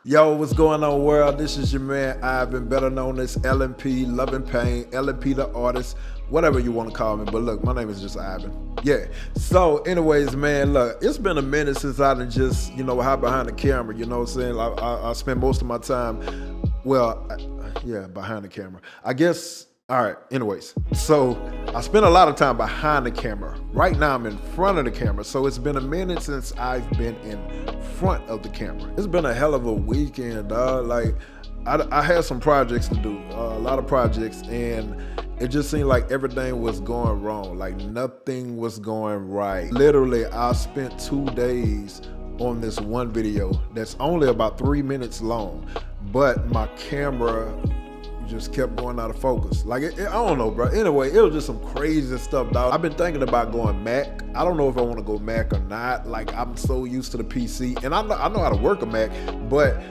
Yo, what's going on, world? This is your man Ivan, better known as LMP, Loving Pain, LMP the artist, whatever you want to call me. But look, my name is just Ivan. Yeah. So, anyways, man, look, it's been a minute since I done just, hide behind the camera. You know what I'm saying? I spend most of my time, behind the camera. I guess. All right, anyways, so I spent a lot of time behind the camera. Right now I'm in front of the camera, so it's been a minute since I've been in front of the camera. It's been a hell of a weekend, dog. Like, I had some projects to do, a lot of projects, and it just seemed like everything was going wrong. Like, nothing was going right. Literally, I spent 2 days on this one video that's only about 3 minutes long, but my camera just kept going out of focus. Like, I don't know, bro. Anyway, it was just some crazy stuff, dog. I've been thinking about going Mac. I don't know if I want to go Mac or not. Like, I'm so used to the PC, and I know how to work a Mac, but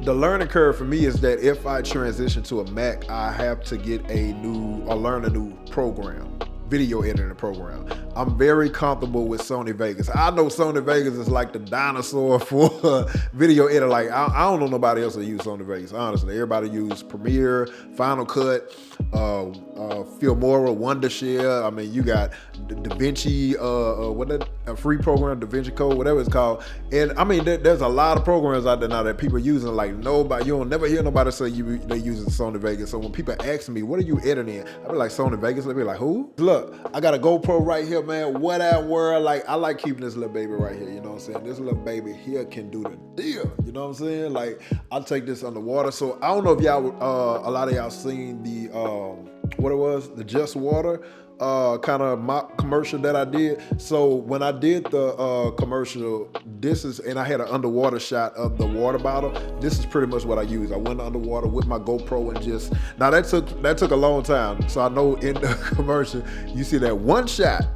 the learning curve for me is that if I transition to a Mac, I have to learn a new program, video editing program. I'm very comfortable with Sony Vegas. I know Sony Vegas is like the dinosaur for video editing. Like, I don't know nobody else that use Sony Vegas, honestly. Everybody use Premiere, Final Cut, Filmora, Wondershare. I mean, you got DaVinci, a free program, DaVinci Code, whatever it's called. And I mean, there's a lot of programs out there now that people are using. Like, nobody, you don't never hear nobody say they using Sony Vegas. So when people ask me, what are you editing? I be like, Sony Vegas. They be like, who? Look, I got a GoPro right here, man. What that world? Like, I like keeping this little baby right here. You know what I'm saying? This little baby here can do the deal. You know what I'm saying? Like, I'll take this underwater. So I don't know if y'all, a lot of y'all seen the, the Just Water kind of mop commercial that I did. So when I did the commercial, and I had an underwater shot of the water bottle. This is pretty much what I used. I went underwater with my GoPro and now that took a long time. So I know in the commercial, you see that one shot,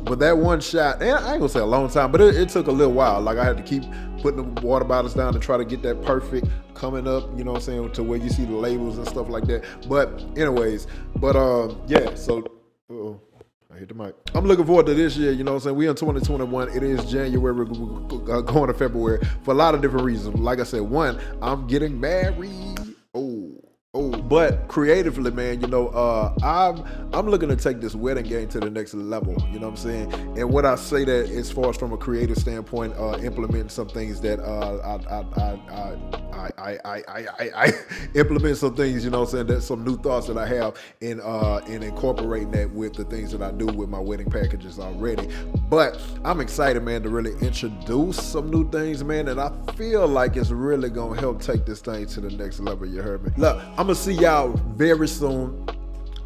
but that one shot, and I ain't gonna say a long time, but it took a little while. Like, I had to keep putting the water bottles down to try to get that perfect coming up, you know what I'm saying, to where you see the labels and stuff like that. But anyways, yeah, so, I hit the mic. I'm looking forward to this year, you know what I'm saying? We in 2021. It is January, we're going to February for a lot of different reasons. Like I said, one, I'm getting married. But creatively, man, I'm looking to take this wedding game to the next level, you know what I'm saying? And what I say that as far as from a creative standpoint, implementing some things that I implement some things, you know what I'm saying, that's some new thoughts that I have in incorporating that with the things that I do with my wedding packages already. But I'm excited, man, to really introduce some new things, man, and I feel like it's really gonna help take this thing to the next level, you heard me? Look, I'm gonna see y'all very soon.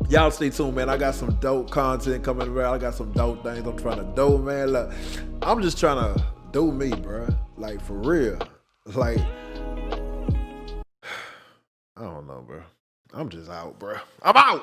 Y'all stay tuned, man. I got some dope content coming around. I got some dope things I'm trying to do, man. Look, I'm just trying to do me, bro. Like, for real. Like, I don't know, bro. I'm just out, bro. I'm out.